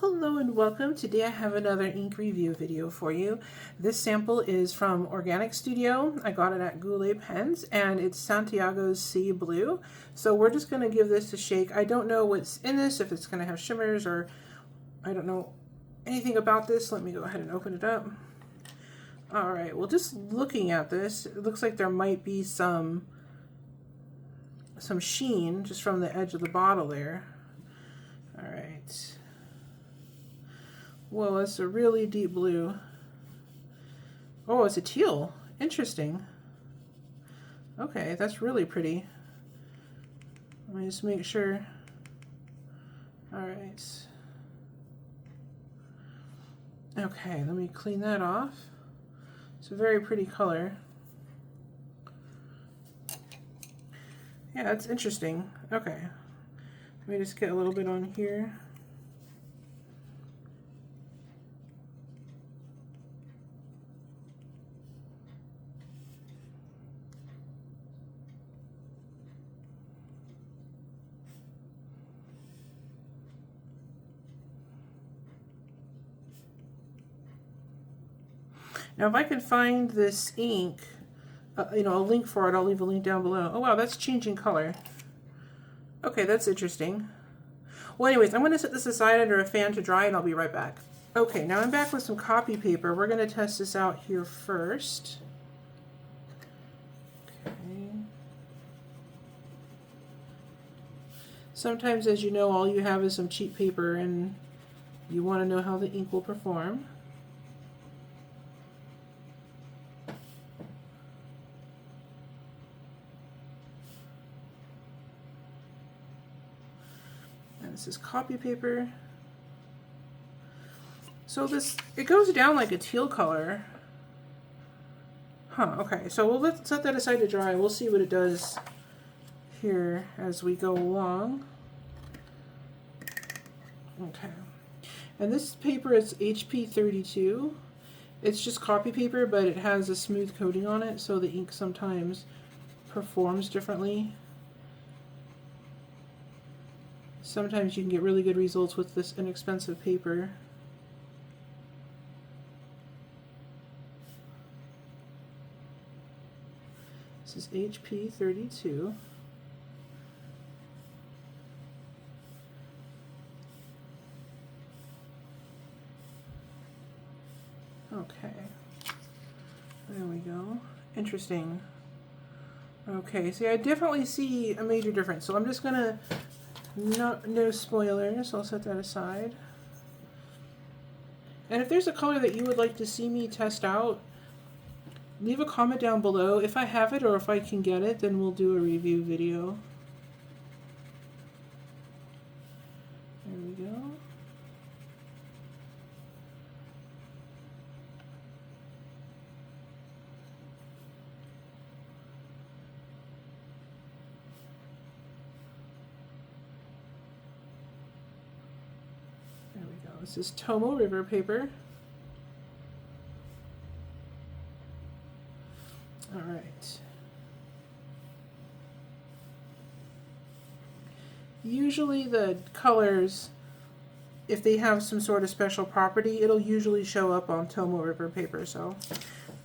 Hello and welcome. Today I have another ink review video for you. This sample is from Organic Studio. I got it at Goulet Pens and it's Santiago's Sea Blue. So we're just going to give this a shake. I don't know what's in this, if it's going to have shimmers or I don't know anything about this. Let me go ahead and open it up. Alright, well, just looking at this, it looks like there might be some sheen just from the edge of the bottle there. Alright. Whoa, that's a really deep blue. Oh, it's a teal. Interesting. Okay, that's really pretty. Let me just make sure. Alright. Okay, let me clean that off. It's a very pretty color. Yeah, that's interesting. Okay. Let me just get a little bit on here. Now, if I can find this ink, a link for it, I'll leave a link down below. Oh, wow, that's changing color. Okay, that's interesting. Well, anyways, I'm going to set this aside under a fan to dry, and I'll be right back. Okay, now I'm back with some copy paper. We're going to test this out here first. Okay. Sometimes, as you know, all you have is some cheap paper, and you want to know how the ink will perform. This is copy paper. So it goes down like a teal color. Huh, okay. So let's set that aside to dry. We'll see what it does here as we go along. Okay. And this paper is HP 32. It's just copy paper, but it has a smooth coating on it, so the ink sometimes performs differently. Sometimes you can get really good results with this inexpensive paper. This is HP 32. Okay. There we go. Interesting. Okay, see, I definitely see a major difference. So I'm just going to no spoilers, I'll set that aside. And if there's a color that you would like to see me test out, leave a comment down below. If I have it or if I can get it, then we'll do a review video. There we go. There we go. This is Tomo River paper. All right. Usually the colors, if they have some sort of special property, it'll usually show up on Tomo River paper. So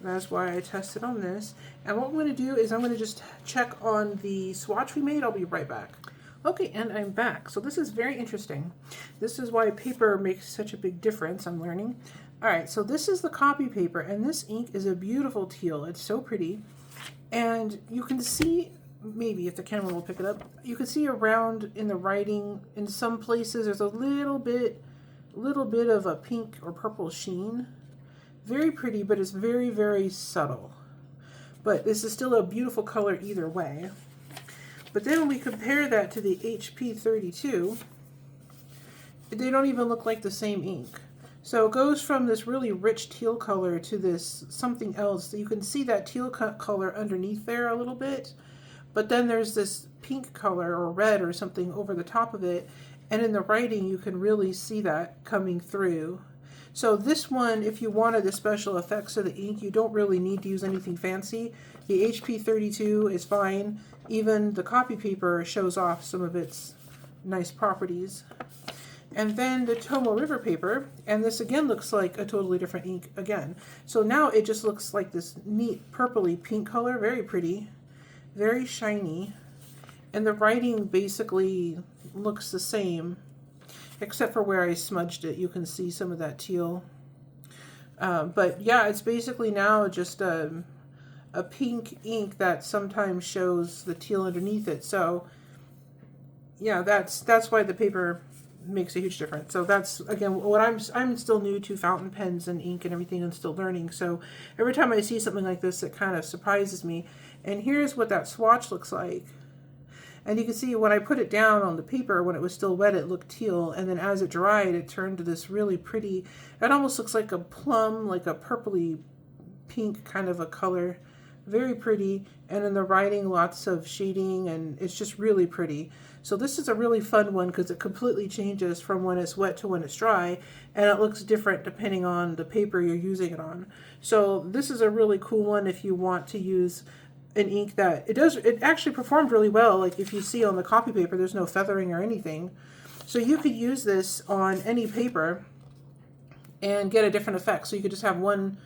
that's why I tested on this. And what I'm going to do is I'm going to just check on the swatch we made. I'll be right back. Okay, and I'm back. So this is very interesting. This is why paper makes such a big difference, I'm learning. All right, so this is the copy paper, and this ink is a beautiful teal. It's so pretty. And you can see, maybe if the camera will pick it up, you can see around in the writing, in some places, there's a little bit of a pink or purple sheen. Very pretty, but it's very, very subtle. But this is still a beautiful color either way. But then when we compare that to the HP 32, they don't even look like the same ink. So it goes from this really rich teal color to this something else. You can see that teal color underneath there a little bit, but then there's this pink color or red or something over the top of it, and in the writing you can really see that coming through. So this one, if you wanted the special effects of the ink, you don't really need to use anything fancy. The HP 32 is fine. Even the copy paper shows off some of its nice properties. And then the Tomo River paper, and this again looks like a totally different ink again. So now it just looks like this neat purpley pink color, very pretty, very shiny. And the writing basically looks the same, except for where I smudged it. You can see some of that teal. But yeah, it's basically now just a pink ink that sometimes shows the teal underneath it. So yeah, that's why the paper makes a huge difference. So that's, again, what I'm still new to fountain pens and ink and everything, and still learning. So every time I see something like this, it kind of surprises me. And here's what that swatch looks like. And you can see when I put it down on the paper, when it was still wet, it looked teal. And then as it dried, it turned to this really pretty, it almost looks like a plum, like a purpley pink kind of a color. Very pretty. And in the writing, lots of shading, and it's just really pretty. So this is a really fun one because it completely changes from when it's wet to when it's dry, and it looks different depending on the paper you're using it on. So this is a really cool one if you want to use an ink that it actually performed really well. Like if you see on the copy paper, there's no feathering or anything. So you could use this on any paper and get a different effect. So you could just have one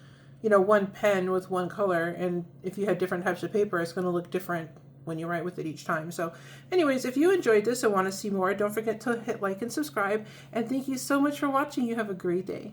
pen with one color, and if you had different types of paper, it's going to look different when you write with it each time. So anyways, if you enjoyed this and want to see more, don't forget to hit like and subscribe. And thank you so much for watching. You have a great day.